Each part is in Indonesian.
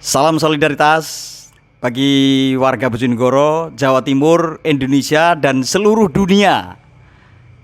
Salam solidaritas bagi warga Bojonegoro, Jawa Timur, Indonesia, dan seluruh dunia.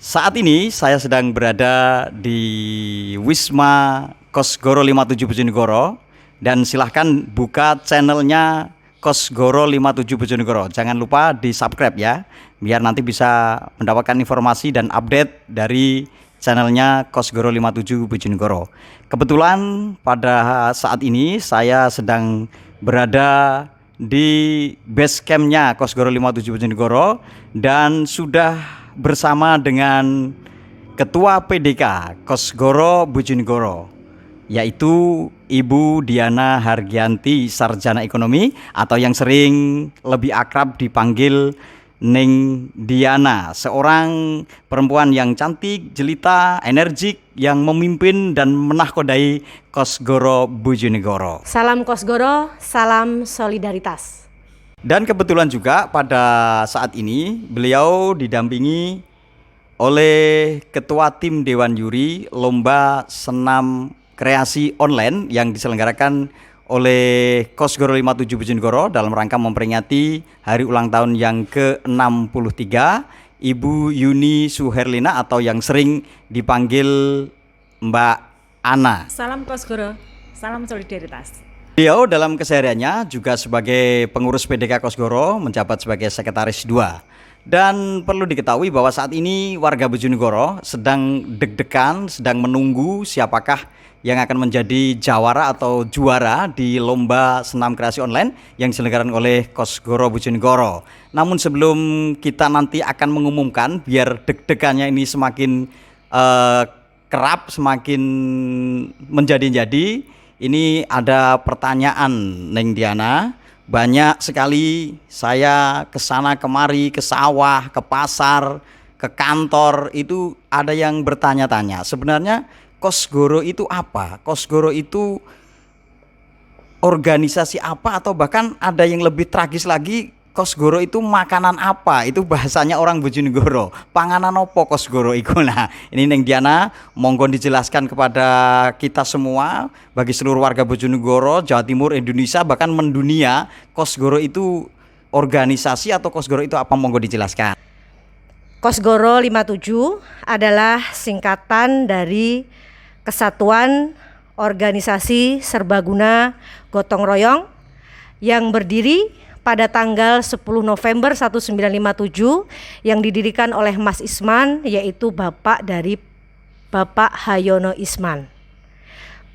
Saat ini saya sedang berada di Wisma Kosgoro 57 Bojonegoro, dan silahkan buka channelnya Kosgoro 57 Bojonegoro. Jangan lupa di subscribe ya, biar nanti bisa mendapatkan informasi dan update dari channelnya Kosgoro 57 Bojonegoro. Kebetulan pada saat ini saya sedang berada di base campnya Kosgoro 57 Bojonegoro dan sudah bersama dengan Ketua PDK Kosgoro Bojonegoro, yaitu Ibu Diana Hargianti, Sarjana Ekonomi, atau yang sering lebih akrab dipanggil Neng Diana, seorang perempuan yang cantik, jelita, energik, yang memimpin dan menahkodai Kosgoro Bojonegoro. Salam Kosgoro, salam solidaritas. Dan kebetulan juga pada saat ini beliau didampingi oleh Ketua Tim Dewan Juri Lomba Senam Kreasi Online yang diselenggarakan oleh Kosgoro 57 Bojonegoro dalam rangka memperingati hari ulang tahun yang ke-63, Ibu Yuni Suherlina atau yang sering dipanggil Mbak Ana. Salam Kosgoro, salam solidaritas. Beliau dalam kesehariannya juga sebagai pengurus PDK Kosgoro, menjabat sebagai sekretaris 2. Dan perlu diketahui bahwa saat ini warga Bojonegoro sedang deg-degan, sedang menunggu siapakah yang akan menjadi jawara atau juara di lomba senam kreasi online yang diselenggarakan oleh Kosgoro Bojonegoro. Namun sebelum kita nanti akan mengumumkan, biar deg-degannya ini semakin kerap, semakin menjadi-jadi, ini ada pertanyaan Neng Diana. Banyak sekali saya ke sana kemari, ke sawah, ke pasar, ke kantor, itu ada yang bertanya-tanya, sebenarnya Kosgoro itu apa? Kosgoro itu organisasi apa? Atau bahkan ada yang lebih tragis lagi, Kosgoro itu makanan apa? Itu bahasanya orang Bojonegoro. Panganan opo Kosgoro iku. Nah, ini Neng Diana, monggo dijelaskan kepada kita semua, bagi seluruh warga Bojonegoro, Jawa Timur, Indonesia, bahkan mendunia, Kosgoro itu organisasi atau Kosgoro itu apa? Monggo dijelaskan. Kosgoro 57 adalah singkatan dari Kesatuan Organisasi Serbaguna Gotong Royong yang berdiri pada tanggal 10 November 1957 yang didirikan oleh Mas Isman, yaitu bapak dari Bapak Hayono Isman.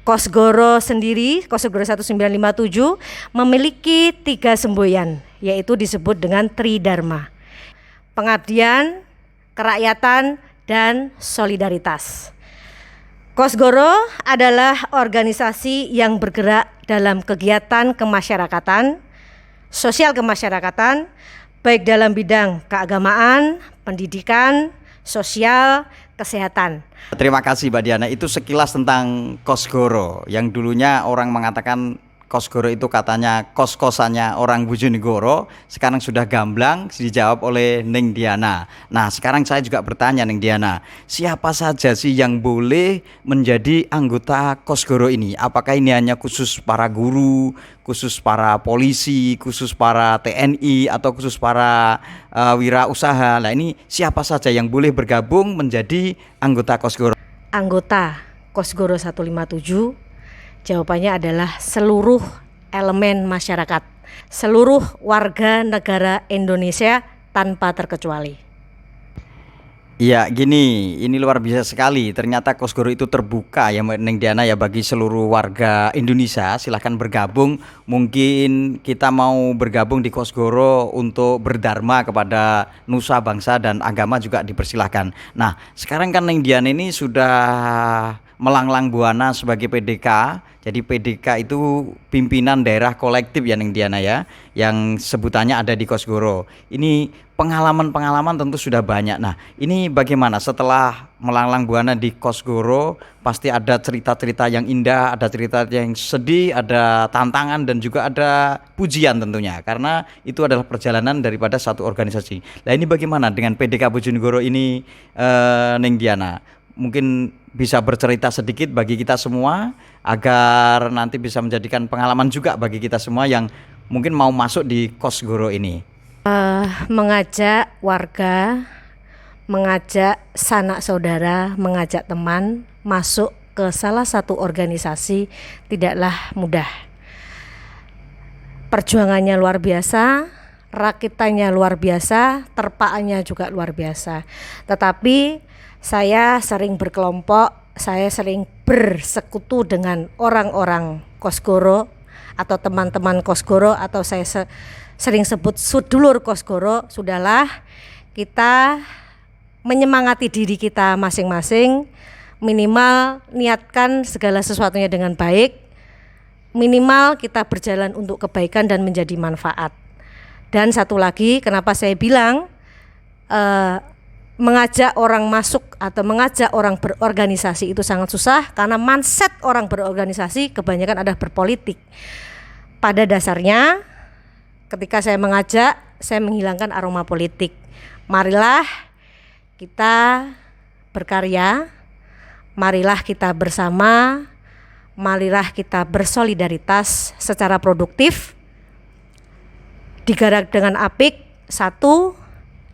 Kosgoro sendiri, Kosgoro 1957 memiliki 3 semboyan, yaitu disebut dengan Tridharma: pengabdian, kerakyatan, dan solidaritas. Kosgoro adalah organisasi yang bergerak dalam kegiatan kemasyarakatan, sosial kemasyarakatan, baik dalam bidang keagamaan, pendidikan, sosial, kesehatan. Terima kasih Mbak Diana. Itu sekilas tentang Kosgoro, yang dulunya orang mengatakan Kosgoro itu katanya kos-kosannya orang Bojonegoro, sekarang sudah gamblang dijawab oleh Neng Diana. Nah, sekarang saya juga bertanya Neng Diana, siapa saja sih yang boleh menjadi anggota Kosgoro ini? Apakah ini hanya khusus para guru, khusus para polisi, khusus para TNI, atau khusus para wirausaha? Nah, ini siapa saja yang boleh bergabung menjadi anggota Kosgoro? Anggota Kosgoro 157, jawabannya adalah seluruh elemen masyarakat, seluruh warga negara Indonesia tanpa terkecuali. Iya, gini, ini luar biasa sekali. Ternyata Kosgoro itu terbuka ya Mbak Neng Diana ya, bagi seluruh warga Indonesia. Silahkan bergabung. Mungkin kita mau bergabung di Kosgoro untuk berdharma kepada nusa, bangsa, dan agama juga dipersilahkan. Nah, sekarang kan Neng Diana ini sudah melanglang buana sebagai PDK. Jadi PDK itu pimpinan daerah kolektif ya Neng Diana ya, yang sebutannya ada di Kosgoro. Ini pengalaman-pengalaman tentu sudah banyak. Nah, ini bagaimana setelah melanglang buana di Kosgoro? Pasti ada cerita-cerita yang indah, ada cerita yang sedih, ada tantangan, dan juga ada pujian tentunya, karena itu adalah perjalanan daripada satu organisasi. Nah, ini bagaimana dengan PDK Bojonegoro ini, Neng Diana? mungkin bisa bercerita sedikit bagi kita semua agar nanti bisa menjadikan pengalaman juga bagi kita semua yang mungkin mau masuk di Kosgoro ini. Mengajak warga, mengajak sanak saudara, mengajak teman masuk ke salah satu organisasi tidaklah mudah. Perjuangannya luar biasa, rakitannya luar biasa, terpaannya juga luar biasa. Tetapi saya sering berkelompok, saya sering bersekutu dengan orang-orang Kosgoro atau teman-teman Kosgoro, atau saya sering sebut sedulur Kosgoro. Sudahlah, kita menyemangati diri kita masing-masing, minimal niatkan segala sesuatunya dengan baik, minimal kita berjalan untuk kebaikan dan menjadi manfaat. Dan satu lagi, kenapa saya bilang mengajak orang masuk atau mengajak orang berorganisasi itu sangat susah, karena mindset orang berorganisasi kebanyakan adalah berpolitik. Pada dasarnya ketika saya mengajak, saya menghilangkan aroma politik. Marilah kita berkarya, marilah kita bersama, marilah kita bersolidaritas secara produktif, digarap dengan apik. Satu,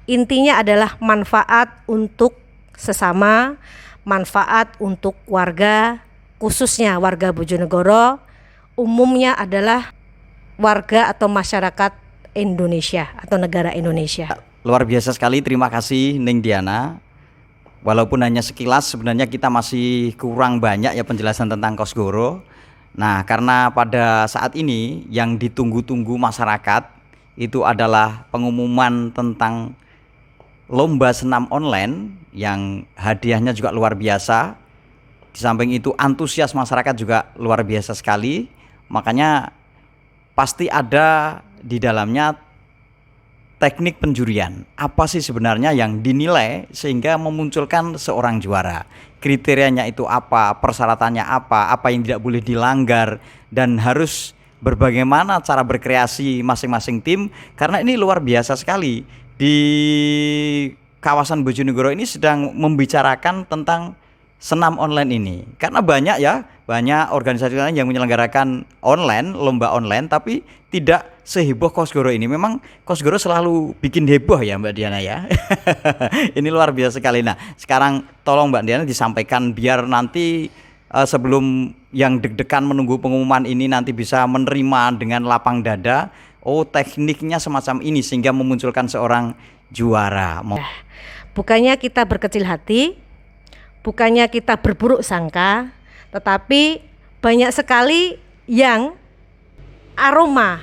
intinya adalah manfaat untuk sesama, manfaat untuk warga, khususnya warga Bojonegoro, umumnya adalah warga atau masyarakat Indonesia atau negara Indonesia. Luar biasa sekali, terima kasih Ning Diana. Walaupun hanya sekilas, sebenarnya kita masih kurang banyak ya penjelasan tentang Kosgoro. Nah, karena pada saat ini yang ditunggu-tunggu masyarakat itu adalah pengumuman tentang lomba senam online yang hadiahnya juga luar biasa. Di samping itu antusias masyarakat juga luar biasa sekali. Makanya pasti ada di dalamnya teknik penjurian. Apa sih sebenarnya yang dinilai sehingga memunculkan seorang juara? Kriterianya itu apa? Persyaratannya apa yang tidak boleh dilanggar, dan harus bagaimana cara berkreasi masing-masing tim, karena ini luar biasa sekali. Di kawasan Bojonegoro ini sedang membicarakan tentang senam online ini, karena banyak organisasi lain yang menyelenggarakan lomba online, tapi tidak seheboh Kosgoro ini. Memang Kosgoro selalu bikin heboh ya Mbak Diana ya. Ini luar biasa sekali. Nah, sekarang tolong Mbak Diana disampaikan biar nanti sebelum yang deg-degan menunggu pengumuman ini nanti bisa menerima dengan lapang dada. Oh, tekniknya semacam ini sehingga memunculkan seorang juara. Bukannya kita berkecil hati, bukannya kita berburuk sangka, tetapi banyak sekali yang aroma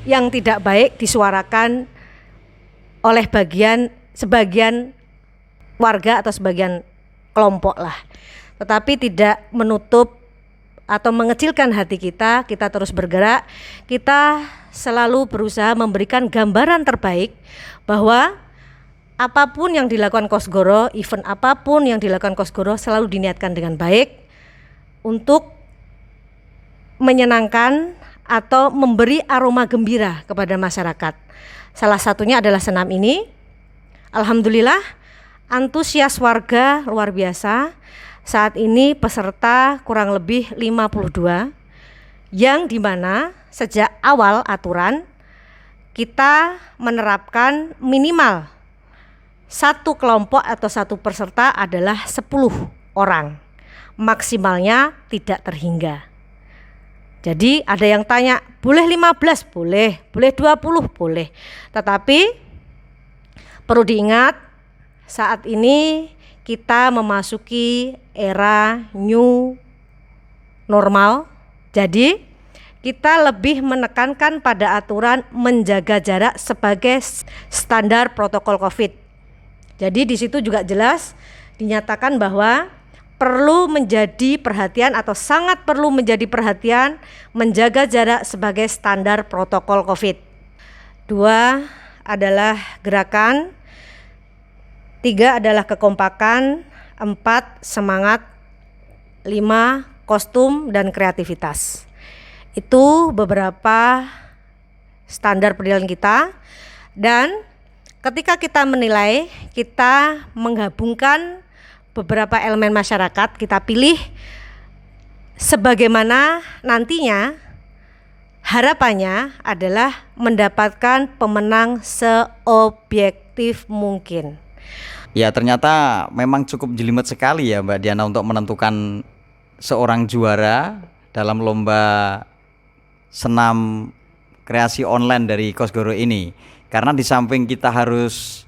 yang tidak baik disuarakan oleh sebagian warga atau sebagian kelompok lah. Tetapi tidak menutup atau mengecilkan hati kita terus bergerak. Kita selalu berusaha memberikan gambaran terbaik bahwa apapun yang dilakukan Kosgoro, event apapun yang dilakukan Kosgoro selalu diniatkan dengan baik untuk menyenangkan atau memberi aroma gembira kepada masyarakat. Salah satunya adalah senam ini. Alhamdulillah, antusias warga luar biasa. Saat ini peserta kurang lebih 52, yang dimana sejak awal aturan kita menerapkan minimal satu kelompok atau satu peserta adalah 10 orang, maksimalnya tidak terhingga. Jadi ada yang tanya, boleh 15? Boleh 20? Boleh. Tetapi perlu diingat, saat ini kita memasuki era new normal. Jadi kita lebih menekankan pada aturan menjaga jarak sebagai standar protokol COVID. Jadi di situ juga jelas dinyatakan bahwa perlu menjadi perhatian atau sangat perlu menjadi perhatian menjaga jarak sebagai standar protokol COVID. 2 adalah gerakan, 3 adalah kekompakan, 4 semangat, 5 kostum dan kreativitas. Itu beberapa standar penilaian kita, dan ketika kita menilai, kita menggabungkan beberapa elemen masyarakat kita pilih sebagaimana nantinya harapannya adalah mendapatkan pemenang seobjektif mungkin. Ya, ternyata memang cukup jelimet sekali ya Mbak Diana untuk menentukan seorang juara dalam lomba senam kreasi online dari Kosgoro ini. Karena di samping kita harus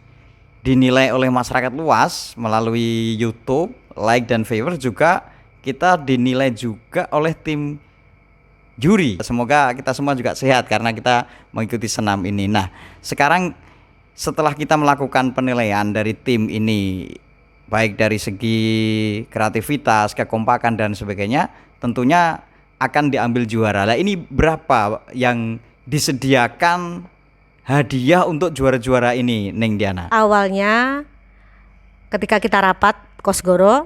dinilai oleh masyarakat luas melalui YouTube, like dan favor, juga kita dinilai juga oleh tim juri. Semoga kita semua juga sehat karena kita mengikuti senam ini. Nah, sekarang setelah kita melakukan penilaian dari tim ini, baik dari segi kreativitas, kekompakan dan sebagainya, tentunya akan diambil juara. Nah, ini berapa yang disediakan hadiah untuk juara-juara ini, Neng Diana? Awalnya ketika kita rapat Kosgoro,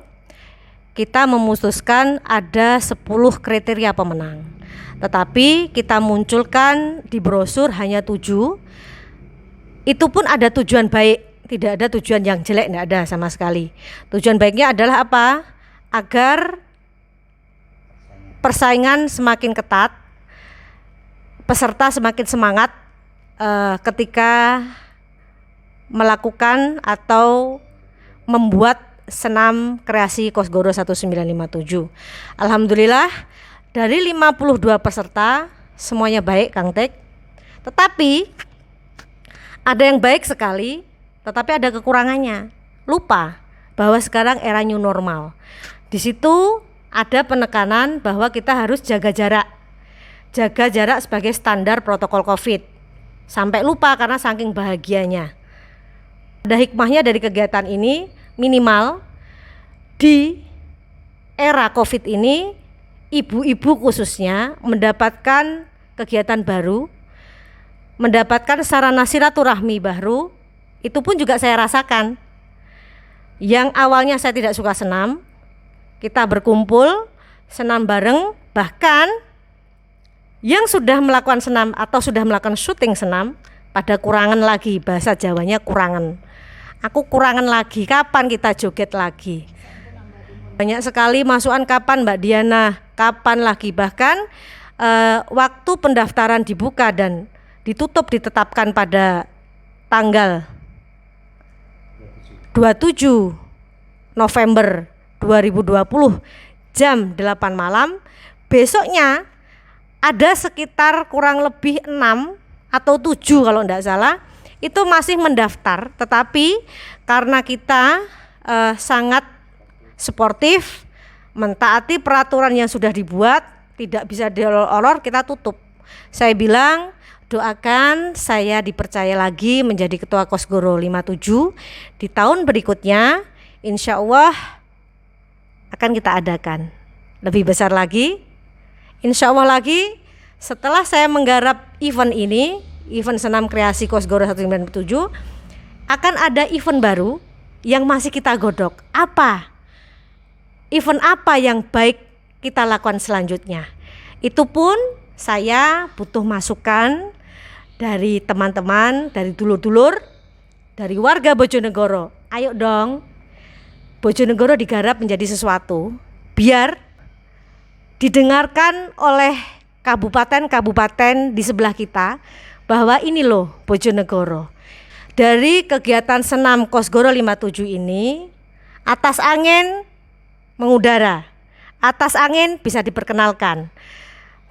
kita memutuskan ada 10 kriteria pemenang. Tetapi kita munculkan di brosur hanya 7. Itu pun ada tujuan baik, tidak ada tujuan yang jelek, tidak ada sama sekali. Tujuan baiknya adalah apa? Agar persaingan semakin ketat, peserta semakin semangat ketika melakukan atau membuat senam kreasi Kosgoro 1957. Alhamdulillah dari 52 peserta semuanya baik, Kang Tek. Tetapi ada yang baik sekali, tetapi ada kekurangannya. Lupa bahwa sekarang era new normal. Di situ ada penekanan bahwa kita harus jaga jarak. Jaga jarak sebagai standar protokol Covid. Sampai lupa karena saking bahagianya. Ada hikmahnya dari kegiatan ini, minimal di era Covid ini ibu-ibu khususnya mendapatkan kegiatan baru, mendapatkan sarana silaturahmi baru. Itu pun juga saya rasakan. Yang awalnya saya tidak suka senam, kita berkumpul senam bareng, bahkan yang sudah melakukan senam atau sudah melakukan syuting senam pada kurangan lagi, bahasa Jawanya kurangan. Aku kurangan lagi, kapan kita joget lagi? Banyak sekali masukan, kapan Mbak Diana, kapan lagi? Bahkan waktu pendaftaran dibuka dan ditutup ditetapkan pada tanggal 27 November 2020 jam 8 malam. Besoknya ada sekitar kurang lebih 6 atau 7 kalau tidak salah, itu masih mendaftar. Tetapi karena kita sangat sportif, mentaati peraturan yang sudah dibuat, tidak bisa diolor-olor, kita tutup. Saya bilang, doakan saya dipercaya lagi menjadi Ketua Kosgoro 57. Di tahun berikutnya insya Allah akan kita adakan lebih besar lagi. Insya Allah lagi setelah saya menggarap event ini, event senam kreasi Kosgoro 197, akan ada event baru yang masih kita godok. Apa? Event apa yang baik kita lakukan selanjutnya? Itu pun saya butuh masukan dari teman-teman, dari dulur-dulur, dari warga Bojonegoro. Ayo dong, Bojonegoro digarap menjadi sesuatu biar didengarkan oleh kabupaten-kabupaten di sebelah kita bahwa ini loh Bojonegoro. Dari kegiatan senam Kosgoro 57 ini, atas angin mengudara, atas angin bisa diperkenalkan.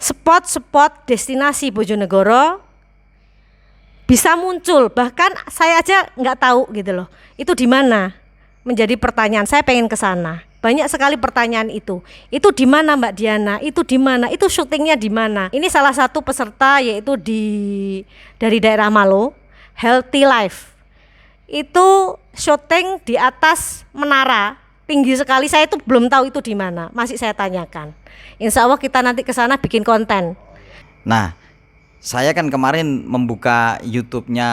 Spot-spot destinasi Bojonegoro bisa muncul, bahkan saya aja nggak tahu gitu loh. Itu di mana? Menjadi pertanyaan, saya pengen ke sana. Banyak sekali pertanyaan itu. Itu di mana Mbak Diana? Itu di mana? Itu syutingnya di mana? Ini salah satu peserta yaitu dari daerah Malo, Healthy Life. Itu syuting di atas menara, tinggi sekali. Saya itu belum tahu itu di mana. Masih saya tanyakan. Insya Allah kita nanti ke sana bikin konten. Nah, saya kan kemarin membuka YouTube-nya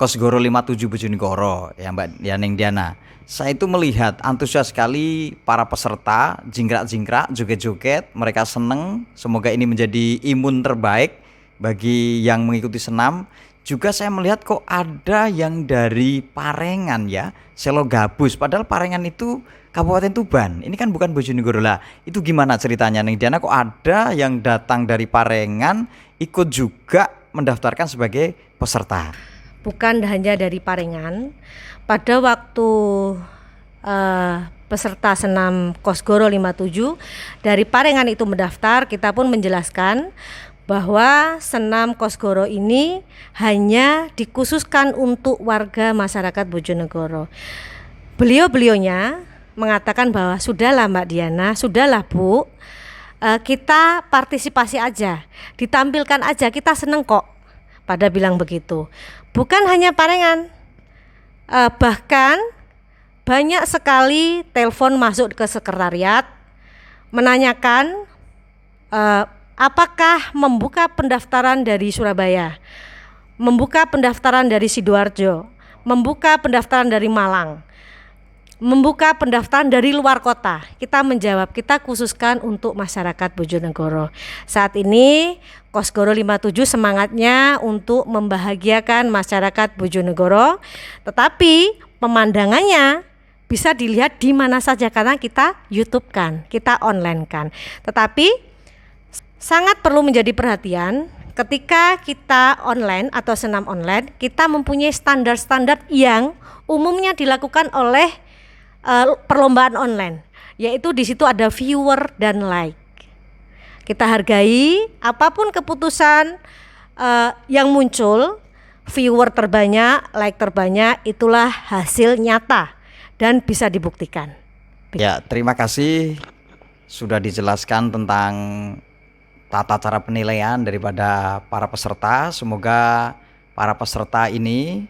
Kosgoro 57 Bojonegoro ya Mbak Neng Diana. Saya itu melihat antusias sekali para peserta, jingkrak-jingkrak, joget-joget, mereka seneng. Semoga ini menjadi imun terbaik bagi yang mengikuti senam. juga saya melihat kok ada yang dari Parengan ya, Selo Gabus. Padahal Parengan itu Kabupaten Tuban. Ini kan bukan Bojonegoro lah. Itu gimana ceritanya nih Diana, kok ada yang datang dari Parengan ikut juga mendaftarkan sebagai peserta? Bukan hanya dari Parengan. Pada waktu peserta senam Kosgoro 57 dari Parengan itu mendaftar, kita pun menjelaskan bahwa senam Kosgoro ini hanya dikhususkan untuk warga masyarakat Bojonegoro. Beliau-beliaunya mengatakan bahwa sudahlah Mbak Diana, sudahlah Bu, kita partisipasi aja, ditampilkan aja, kita seneng kok. Pada bilang begitu. Bukan hanya Parengan, bahkan banyak sekali telepon masuk ke sekretariat menanyakan apakah membuka pendaftaran dari Surabaya, membuka pendaftaran dari Sidoarjo, membuka pendaftaran dari Malang, membuka pendaftaran dari luar kota. Kita menjawab, kita khususkan untuk masyarakat Bojonegoro. Saat ini Kosgoro 57 semangatnya untuk membahagiakan masyarakat Bojonegoro, tetapi pemandangannya bisa dilihat di mana saja karena kita YouTube kan, kita online kan. Tetapi sangat perlu menjadi perhatian ketika kita online atau senam online, kita mempunyai standar-standar yang umumnya dilakukan oleh perlombaan online, yaitu di situ ada viewer dan like. Kita hargai apapun keputusan yang muncul, viewer terbanyak, like terbanyak, itulah hasil nyata dan bisa dibuktikan. Ya, terima kasih sudah dijelaskan tentang tata cara penilaian daripada para peserta. Semoga para peserta ini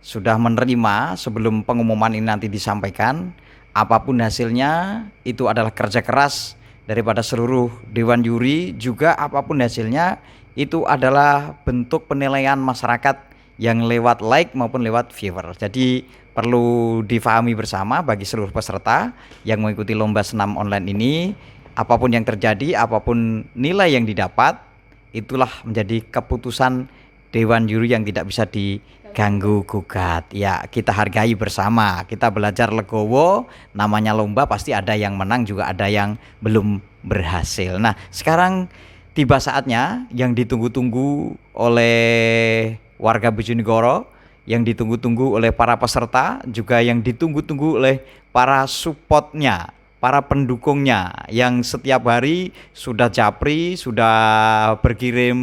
sudah menerima sebelum pengumuman ini nanti disampaikan. Apapun hasilnya itu adalah kerja keras daripada seluruh Dewan Juri, juga apapun hasilnya itu adalah bentuk penilaian masyarakat yang lewat like maupun lewat viewer. Jadi perlu difahami bersama bagi seluruh peserta yang mengikuti lomba senam online ini, apapun yang terjadi, apapun nilai yang didapat, itulah menjadi keputusan Dewan Juri yang tidak bisa diganggu gugat. Ya, kita hargai bersama, kita belajar legowo, namanya lomba pasti ada yang menang juga ada yang belum berhasil. Nah, sekarang tiba saatnya yang ditunggu-tunggu oleh warga Bojonegoro, yang ditunggu-tunggu oleh para peserta, juga yang ditunggu-tunggu oleh para supportnya, para pendukungnya yang setiap hari sudah japri, sudah berkirim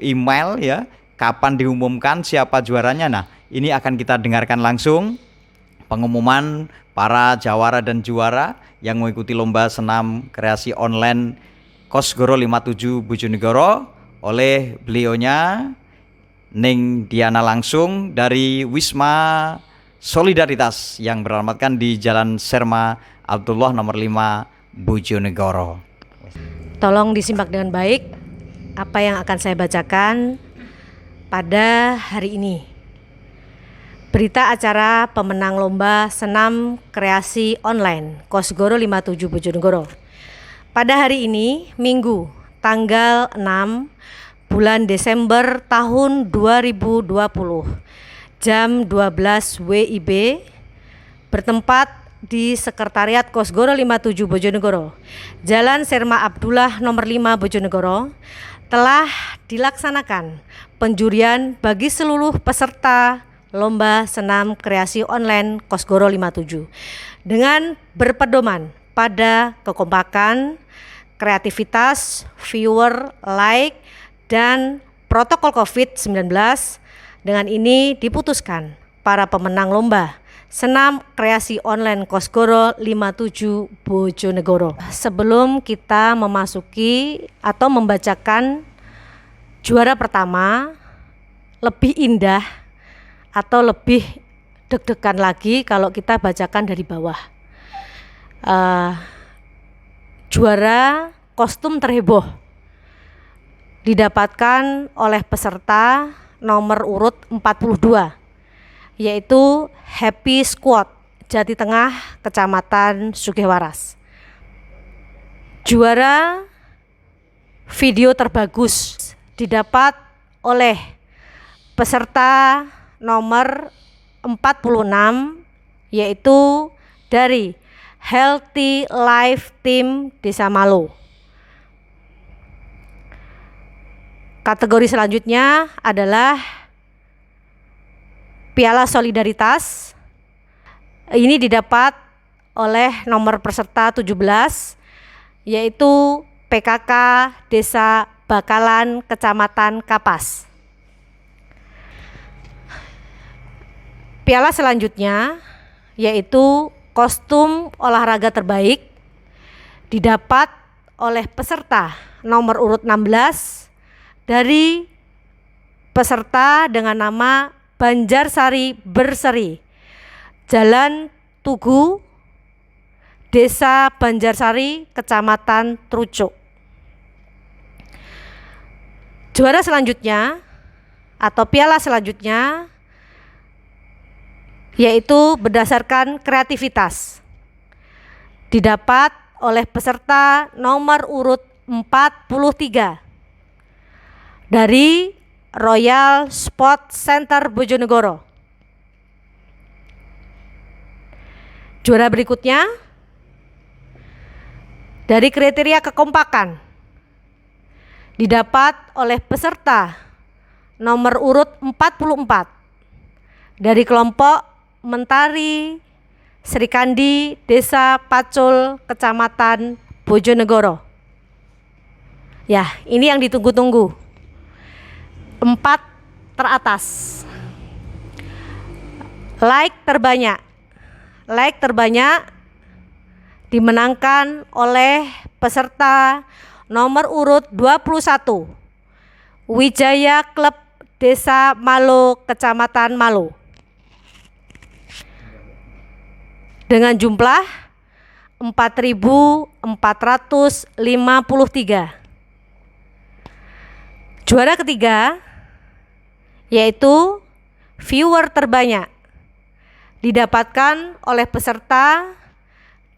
email ya, kapan diumumkan siapa juaranya. Nah, ini akan kita dengarkan langsung pengumuman para jawara dan juara yang mengikuti lomba senam kreasi online Kosgoro 57 Bojonegoro oleh beliaunya Ning Diana langsung dari Wisma Solidaritas yang beralamatkan di Jalan Serma Abdullah nomor 5 Bojonegoro. Tolong disimak dengan baik apa yang akan saya bacakan pada hari ini. Berita acara pemenang lomba senam kreasi online Kosgoro 57 Bojonegoro. Pada hari ini, Minggu, tanggal 6 bulan Desember tahun 2020, jam 12 WIB, bertempat di Sekretariat Kosgoro 57 Bojonegoro, Jalan Serma Abdullah nomor 5 Bojonegoro, telah dilaksanakan penjurian bagi seluruh peserta lomba senam kreasi online Kosgoro 57 dengan berpedoman pada kekompakan, kreativitas, viewer, like, dan protokol COVID-19. Dengan ini diputuskan para pemenang lomba senam kreasi online Kosgoro 57 Bojonegoro. Sebelum kita memasuki atau membacakan juara pertama, lebih indah atau lebih deg-degan lagi kalau kita bacakan dari bawah. Juara kostum terheboh didapatkan oleh peserta nomor urut 42, yaitu Happy Squad Jati Tengah, Kecamatan Sugewaras. Juara video terbagus didapat oleh peserta nomor 46 yaitu dari Healthy Life Team Desa Malo. Kategori selanjutnya adalah Piala Solidaritas. Ini didapat oleh nomor peserta 17 yaitu PKK Desa Bakalan Kecamatan Kapas. Piala selanjutnya yaitu kostum olahraga terbaik didapat oleh peserta nomor urut 16 dari peserta dengan nama Banjarsari Berseri, Jalan Tugu, Desa Banjarsari, Kecamatan Trucuk. Juara selanjutnya atau piala selanjutnya yaitu berdasarkan kreativitas, didapat oleh peserta nomor urut 43 dari Royal Sport Center Bojonegoro. Juara berikutnya dari kriteria kekompakan, didapat oleh peserta nomor urut 44 dari kelompok Mentari Serikandi Desa Pacul Kecamatan Bojonegoro. Ya, ini yang ditunggu-tunggu. 4 teratas. Like terbanyak dimenangkan oleh peserta nomor urut 21 Wijaya Klub Desa Malo, Kecamatan Malo, dengan jumlah 4.453. Juara ketiga yaitu viewer terbanyak, didapatkan oleh peserta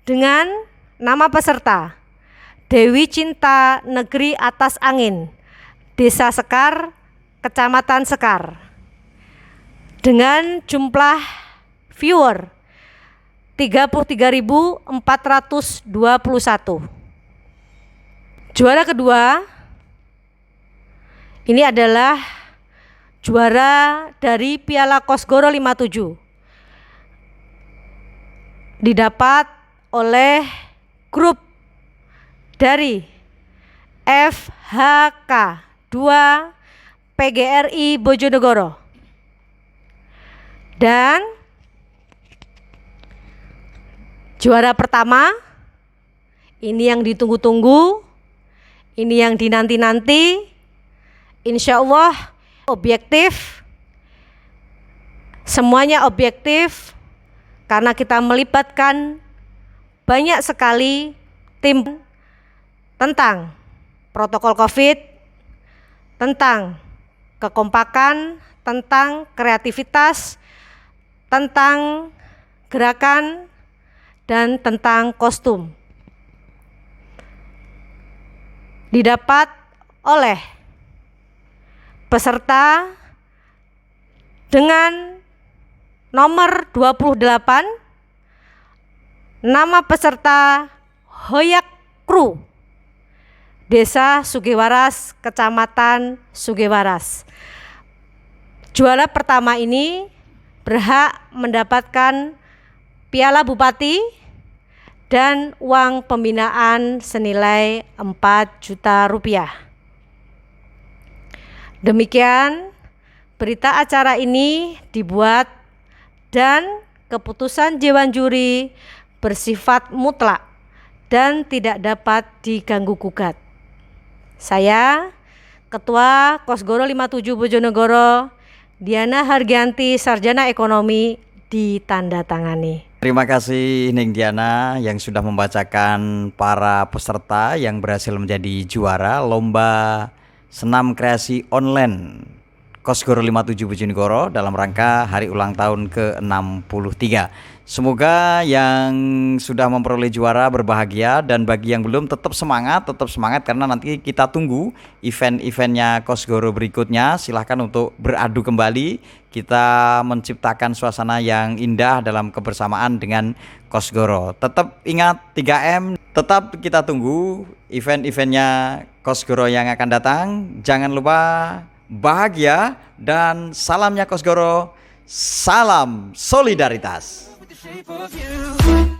dengan nama peserta Dewi Cinta Negeri Atas Angin, Desa Sekar, Kecamatan Sekar, dengan jumlah viewer 33.421. Juara kedua ini adalah juara dari Piala Kosgoro 57, didapat oleh grup dari FHK 2 PGRI Bojonegoro. Dan juara pertama, ini yang ditunggu-tunggu, ini yang dinanti-nanti, insya Allah objektif, semuanya objektif karena kita melibatkan banyak sekali tim tentang protokol COVID, tentang kekompakan, tentang kreativitas, tentang gerakan, dan tentang kostum. Didapat oleh peserta dengan nomor 28, nama peserta Hoyak Kru, Desa Sugewaras, Kecamatan Sugewaras. Juara pertama ini berhak mendapatkan Piala Bupati dan uang pembinaan senilai 4 juta rupiah. Demikian berita acara ini dibuat dan keputusan Dewan Juri bersifat mutlak dan tidak dapat diganggu gugat. Saya Ketua Kosgoro 57 Bojonegoro, Diana Hargianti, Sarjana Ekonomi, ditandatangani. Terima kasih Ning Diana yang sudah membacakan para peserta yang berhasil menjadi juara lomba senam kreasi online Kosgoro 57 Bojonegoro dalam rangka hari ulang tahun ke-63. Semoga yang sudah memperoleh juara berbahagia, dan bagi yang belum tetap semangat karena nanti kita tunggu event-eventnya Kosgoro berikutnya. Silahkan untuk beradu kembali, kita menciptakan suasana yang indah dalam kebersamaan dengan Kosgoro. Tetap ingat 3M, tetap kita tunggu event-eventnya Kosgoro yang akan datang. Jangan lupa bahagia, dan salamnya Kosgoro, salam solidaritas. Shape of you.